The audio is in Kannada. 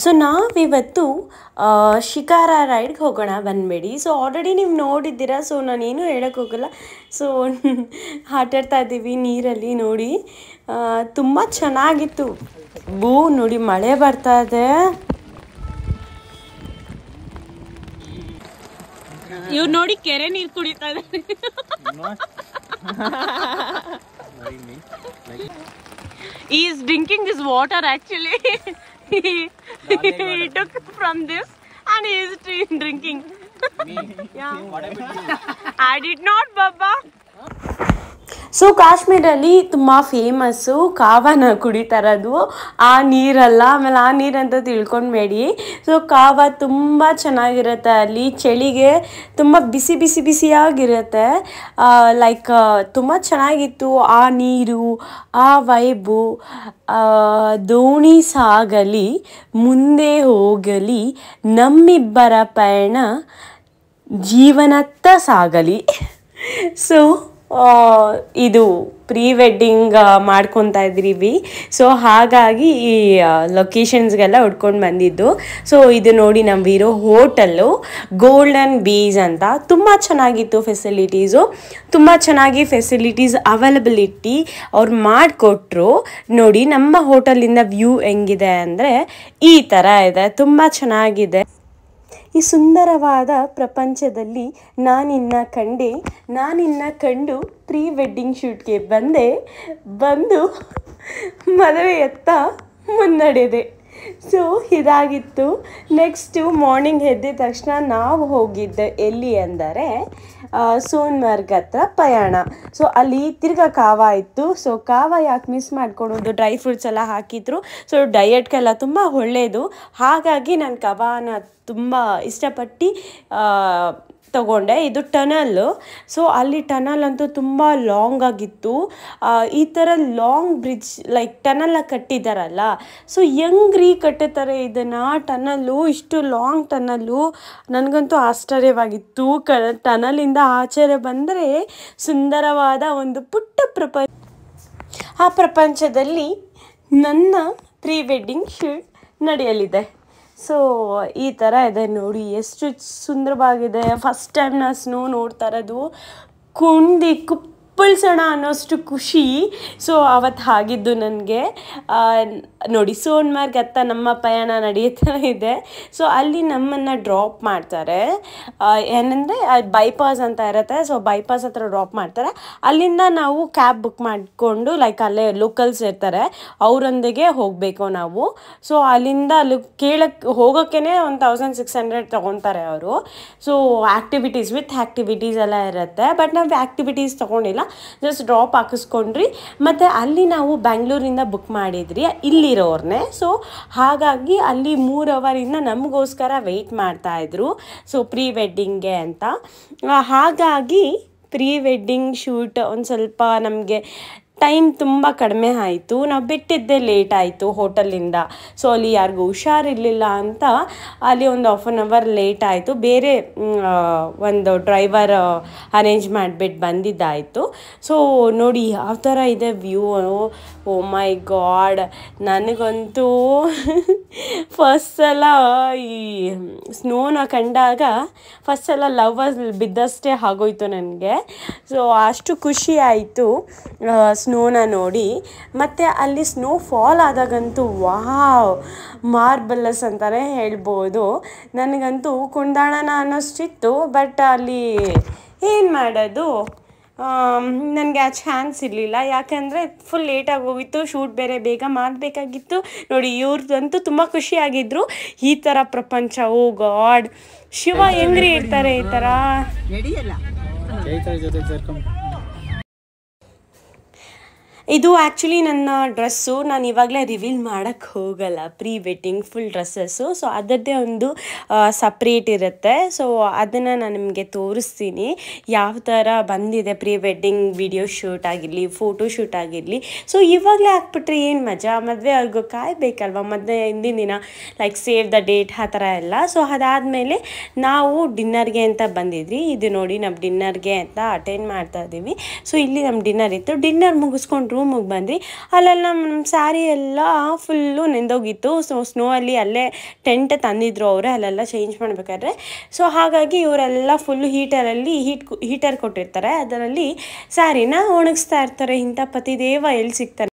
ಸೊ ನಾವಿವತ್ತು ಶಿಕಾರಾ ರೈಡ್ಗೆ ಹೋಗೋಣ ಬಂದ್ಬೇಡಿ. ಸೊ ಆಲ್ರೆಡಿ ನೀವು ನೋಡಿದ್ದೀರಾ, ಸೊ ನಾನೇನು ಹೇಳೋಕ್ಕೆ ಹೋಗಲ್ಲ. ಸೊ ಆಟಾಡ್ತಾ ಇದ್ದೀವಿ ನೀರಲ್ಲಿ ನೋಡಿ, ತುಂಬ ಚೆನ್ನಾಗಿತ್ತು. ನೋಡಿ ಮಳೆ ಬರ್ತಾ ಇದೆ. ಇವ್ರು ನೋಡಿ ಕೆರೆ ನೀರು ಕುಡಿತಾ ಇದ್ದಾರೆ. He is drinking this water actually. He took from this and he is drinking. Me? Yeah. What I did not, Baba. So ಕಾಶ್ಮೀರಲ್ಲಿ ತುಂಬ ಫೇಮಸ್ಸು ಕಾವಾನ ಕುಡಿತಾರದು. ಆ ನೀರಲ್ಲ, ಆಮೇಲೆ ಆ ನೀರಂತ ತಿಳ್ಕೊಂಡ್ಬೇಡಿ. ಸೊ ಕಾವ ತುಂಬ ಚೆನ್ನಾಗಿರುತ್ತೆ. ಅಲ್ಲಿ ಚಳಿಗೆ ತುಂಬ ಬಿಸಿ ಬಿಸಿ ಬಿಸಿಯಾಗಿರುತ್ತೆ. ಲೈಕ್ ತುಂಬ ಚೆನ್ನಾಗಿತ್ತು ಆ ನೀರು, ಆ ವೈಬು. ದೋಣಿ ಸಾಗಲಿ ಮುಂದೆ ಹೋಗಲಿ, ನಮ್ಮಿಬ್ಬರ ಪಯಣ ಜೀವನತ್ತ ಸಾಗಲಿ. ಸೊ ಇದು ಪ್ರೀ ವೆಡ್ಡಿಂಗ್ ಮಾಡ್ಕೊತಾ ಇದ್ದೀವಿ. ಸೊ ಹಾಗಾಗಿ ಈ ಲೊಕೇಶನ್ಸ್ಗೆಲ್ಲ ಹುಡ್ಕೊಂಡು ಬಂದಿದ್ದು. ಸೊ ಇದು ನೋಡಿ ನಮ್ಮಿರೋ ಹೋಟೆಲ್ಲು ಗೋಲ್ಡನ್ ಬೀಸ್ ಅಂತ. ತುಂಬ ಚೆನ್ನಾಗಿತ್ತು ಫೆಸಿಲಿಟೀಸು, ತುಂಬ ಚೆನ್ನಾಗಿ ಫೆಸಿಲಿಟೀಸ್ ಅವೈಲಬಿಲಿಟಿ ಅವ್ರು ಮಾಡಿಕೊಟ್ರು. ನೋಡಿ ನಮ್ಮ ಹೋಟೆಲಿಂದ ವ್ಯೂ ಹೆಂಗಿದೆ ಅಂದರೆ ಈ ಥರ ಇದೆ, ತುಂಬ ಚೆನ್ನಾಗಿದೆ. ಈ ಸುಂದರವಾದ ಪ್ರಪಂಚದಲ್ಲಿ ನಾನಿನ್ನ ಕಂಡು ಪ್ರೀ ವೆಡ್ಡಿಂಗ್ ಶೂಟ್ಗೆ ಬಂದು ಮದುವೆಯತ್ತ ಮುನ್ನಡೆದೆ. ಸೊ ಇದಾಗಿತ್ತು. ನೆಕ್ಸ್ಟು ಮಾರ್ನಿಂಗ್ ಎದ್ದ ತಕ್ಷಣ ನಾವು ಹೋಗಿದ್ದೆ ಎಲ್ಲಿ ಅಂದರೆ ಸೋನ್ಮರ್ಗ್ ಹತ್ರ ಪಯಣ. ಸೊ ಅಲ್ಲಿ ತಿರ್ಗಾ ಕಾವ ಇತ್ತು. ಸೊ ಕಾವ ಯಾಕೆ ಮಿಸ್ ಮಾಡ್ಕೊಳೋದು, ಡ್ರೈ ಫ್ರೂಟ್ಸ್ ಎಲ್ಲ ಹಾಕಿದ್ರು. ಸೊ ಡಯಟ್ಗೆಲ್ಲ ತುಂಬ ಒಳ್ಳೆಯದು. ಹಾಗಾಗಿ ನಾನು ಕವಾನ ತುಂಬ ಇಷ್ಟಪಟ್ಟು ತಗೊಂಡೆ. ಇದು ಟನಲ್ಲು. ಸೊ ಅಲ್ಲಿ ಟನಲ್ ಅಂತೂ ತುಂಬ ಲಾಂಗ್ ಆಗಿತ್ತು. ಈ ಥರ ಲಾಂಗ್ ಬ್ರಿಡ್ಜ್ ಲೈಕ್ ಟನಲ್ಲ ಕಟ್ಟಿದ್ದಾರಲ್ಲ, ಸೊ ಹೆಂಗ್ರಿ ಕಟ್ಟಿದ್ದಾರೆ ಇದನ್ನು ಟನಲ್ಲು, ಇಷ್ಟು ಲಾಂಗ್ ಟನಲ್ಲು. ನನಗಂತೂ ಆಶ್ಚರ್ಯವಾಗಿತ್ತು. ಟನಲಿಂದ ಆಚೆ ಬಂದರೆ ಸುಂದರವಾದ ಒಂದು ಪುಟ್ಟ ಆ ಪ್ರಪಂಚದಲ್ಲಿ ನನ್ನ ಪ್ರೀ ವೆಡ್ಡಿಂಗ್ ಶೂಟ್ ನಡೆಯಲಿದೆ. ಸೊ ಈ ಥರ ಇದೆ ನೋಡಿ, ಎಷ್ಟು ಸುಂದರವಾಗಿದೆ. ಫಸ್ಟ್ ಟೈಮ್ ನಾನು ಸ್ನೋ ನೋಡ್ತಾ ಇರೋದು. ಕುಪ್ಪಳಿಸೋಣ ಅನ್ನೋಷ್ಟು ಖುಷಿ. ಸೊ ಅವತ್ತು ಆಗಿದ್ದು ನನಗೆ. ನೋಡಿ ಸೋನ್ಮರ್ಗ್ ಹತ್ತ ನಮ್ಮ ಪಯಣ ನಡೆಯುತ್ತಾ ಇದೆ. ಸೊ ಅಲ್ಲಿ ನಮ್ಮನ್ನು ಡ್ರಾಪ್ ಮಾಡ್ತಾರೆ. ಏನಂದರೆ ಬೈಪಾಸ್ ಅಂತ ಇರುತ್ತೆ. ಸೊ ಬೈಪಾಸ್ ಹತ್ರ ಡ್ರಾಪ್ ಮಾಡ್ತಾರೆ. ಅಲ್ಲಿಂದ ನಾವು ಕ್ಯಾಬ್ ಬುಕ್ ಮಾಡಿಕೊಂಡು ಲೈಕ್ ಅಲ್ಲೇ ಲೋಕಲ್ಸ್ ಇರ್ತಾರೆ, ಅವರೊಂದಿಗೆ ಹೋಗಬೇಕು ನಾವು. ಸೊ ಅಲ್ಲಿಂದ ಅಲ್ಲಿ ಹೋಗೋಕ್ಕೇ 1600 ತೊಗೊತಾರೆ ಅವರು. ಸೊ ವಿತ್ ಆ್ಯಕ್ಟಿವಿಟೀಸ್ ಎಲ್ಲ ಇರುತ್ತೆ. ಬಟ್ ನಾವು ಆ್ಯಕ್ಟಿವಿಟೀಸ್ ತೊಗೊಂಡಿಲ್ಲ, ಜಸ್ಟ್ ಡ್ರಾಪ್ ಹಾಕಿಸ್ಕೊಂಡ್ರಿ. ಮತ್ತು ಅಲ್ಲಿ ನಾವು ಬ್ಯಾಂಗ್ಳೂರಿಂದ ಬುಕ್ ಮಾಡಿದ್ರಿ ಇಲ್ಲಿರೋರ್ನೇ. ಸೊ ಹಾಗಾಗಿ ಅಲ್ಲಿ 3 ಅವರಿಂದ ನಮಗೋಸ್ಕರ ವೆಯ್ಟ್ ಮಾಡ್ತಾಯಿದ್ರು. ಸೊ ಪ್ರೀ ವೆಡ್ಡಿಂಗ್ಗೆ ಅಂತ. ಹಾಗಾಗಿ ಪ್ರೀ ವೆಡ್ಡಿಂಗ್ ಶೂಟ್ ಒಂದು ಸ್ವಲ್ಪ ನಮಗೆ ಟೈಮ್ ತುಂಬ ಕಡಿಮೆ ಆಯಿತು. ನಾವು ಬಿಟ್ಟಿದ್ದೇ ಲೇಟ್ ಆಯಿತು ಹೋಟೆಲಿಂದ. ಸೊ ಅಲ್ಲಿ ಯಾರಿಗೂ ಹುಷಾರಿರಲಿಲ್ಲ ಅಂತ ಅಲ್ಲಿ ಒಂದು 1/2 ಅವರ್ ಲೇಟ್ ಆಯಿತು. ಬೇರೆ ಒಂದು ಡ್ರೈವರ್ ಅರೇಂಜ್ ಮಾಡಿಬಿಟ್ಟು ಬಂದಿದ್ದಾಯಿತು. ಸೊ ನೋಡಿ ಯಾವ ಥರ ಇದೆ ವ್ಯೂ. ಓ ಮೈ ಗಾಡ್, ನನಗಂತೂ ಫಸ್ಟ್ ಸಲ ಈ ಸ್ನೋನ ಕಂಡಾಗ ಫಸ್ಟ್ ಸಲ ಬಿದ್ದಷ್ಟೇ ಆಗೋಯ್ತು ನನಗೆ. ಸೊ ಅಷ್ಟು ಖುಷಿ ಆಯಿತು ಸ್ನೋನ ನೋಡಿ. ಮತ್ತು ಅಲ್ಲಿ ಸ್ನೋ ಫಾಲ್ ಆದಾಗಂತೂ ವಾವ್, ಮಾರ್ಬಲಸ್ ಅಂತಲೇ ಹೇಳ್ಬೋದು. ನನಗಂತೂ ಕುಣ್ದಾಡೋಣ ಅನ್ನೋಷ್ಟಿತ್ತು. ಬಟ್ ಅಲ್ಲಿ ಏನು ಮಾಡೋದು, ನನಗೆ ಆ ಚಾನ್ಸ್ ಇರಲಿಲ್ಲ. ಯಾಕೆಂದರೆ ಫುಲ್ ಲೇಟಾಗಿ ಹೋಗಿತ್ತು. ಶೂಟ್ ಬೇರೆ ಬೇಗ ಮಾಡಬೇಕಾಗಿತ್ತು. ನೋಡಿ ಇವ್ರದಂತೂ ತುಂಬ ಖುಷಿಯಾಗಿದ್ದರು. ಈ ಥರ ಪ್ರಪಂಚ, ಓ ಗಾಡ್, ಶಿವ ಹೆಂಗ್ರಿ ಇರ್ತಾರೆ ಈ ಥರ. ಇದು ಆ್ಯಕ್ಚುಲಿ ನನ್ನ ಡ್ರೆಸ್ಸು. ನಾನು ಇವಾಗಲೇ ರಿವೀಲ್ ಮಾಡೋಕ್ಕೆ ಹೋಗಲ್ಲ pre wedding full dresses. So ಅದರದ್ದೇ ಒಂದು ಸಪ್ರೇಟ್ ಇರುತ್ತೆ. ಸೊ ಅದನ್ನು ನಾನು ನಿಮಗೆ ತೋರಿಸ್ತೀನಿ ಯಾವ ಥರ ಬಂದಿದೆ ಪ್ರೀ ವೆಡ್ಡಿಂಗ್ ವಿಡಿಯೋ ಶೂಟ್ ಆಗಿರಲಿ, ಫೋಟೋ ಶೂಟ್ ಆಗಿರಲಿ. ಸೊ ಇವಾಗಲೇ ಹಾಕ್ಬಿಟ್ರೆ ಏನು ಮಜಾ, ಮದುವೆ ಅವ್ರಿಗೂ ಕಾಯಬೇಕಲ್ವ, ಮದುವೆ ಹಿಂದಿನ ದಿನ ಲೈಕ್ ಸೇವ್ ದ ಡೇಟ್ ಆ ಥರ ಎಲ್ಲ. ಸೊ ಅದಾದಮೇಲೆ ನಾವು ಡಿನ್ನರ್ಗೆ ಅಂತ ಬಂದಿದ್ವಿ. ಇದು ನೋಡಿ ನಾವು ಡಿನ್ನರ್ಗೆ ಅಂತ ಅಟೆಂಡ್ ಮಾಡ್ತಾ ಇದ್ದೀವಿ. ಸೊ ಇಲ್ಲಿ ನಮ್ಮ ಡಿನ್ನರ್ ಇತ್ತು. ಡಿನ್ನರ್ ಮುಗಿಸ್ಕೊಂಡು ರೂಮಿಗೆ ಬಂದ್ವಿ. ಅಲ್ಲೆಲ್ಲ ನಮ್ಮ ಸ್ಯಾರಿ ಎಲ್ಲ ಫುಲ್ಲು ನೆಂದೋಗಿತ್ತು. ಸೊ ಸ್ನೋ ಅಲ್ಲಿ ಅಲ್ಲೇ ಟೆಂಟ್ ತಂದಿದ್ರು ಅವರೇ ಅಲ್ಲೆಲ್ಲ ಚೇಂಜ್ ಮಾಡಬೇಕಾದ್ರೆ. ಸೊ ಹಾಗಾಗಿ ಇವರೆಲ್ಲ ಫುಲ್ಲು ಹೀಟರ್ ಕೊಟ್ಟಿರ್ತಾರೆ, ಅದರಲ್ಲಿ ಸ್ಯಾರಿನ ಒಣಗಿಸ್ತಾ ಇರ್ತಾರೆ. ಇಂಥ ಪತಿದೇವ ಎಲ್ಲಿ ಸಿಗ್ತಾನೆ.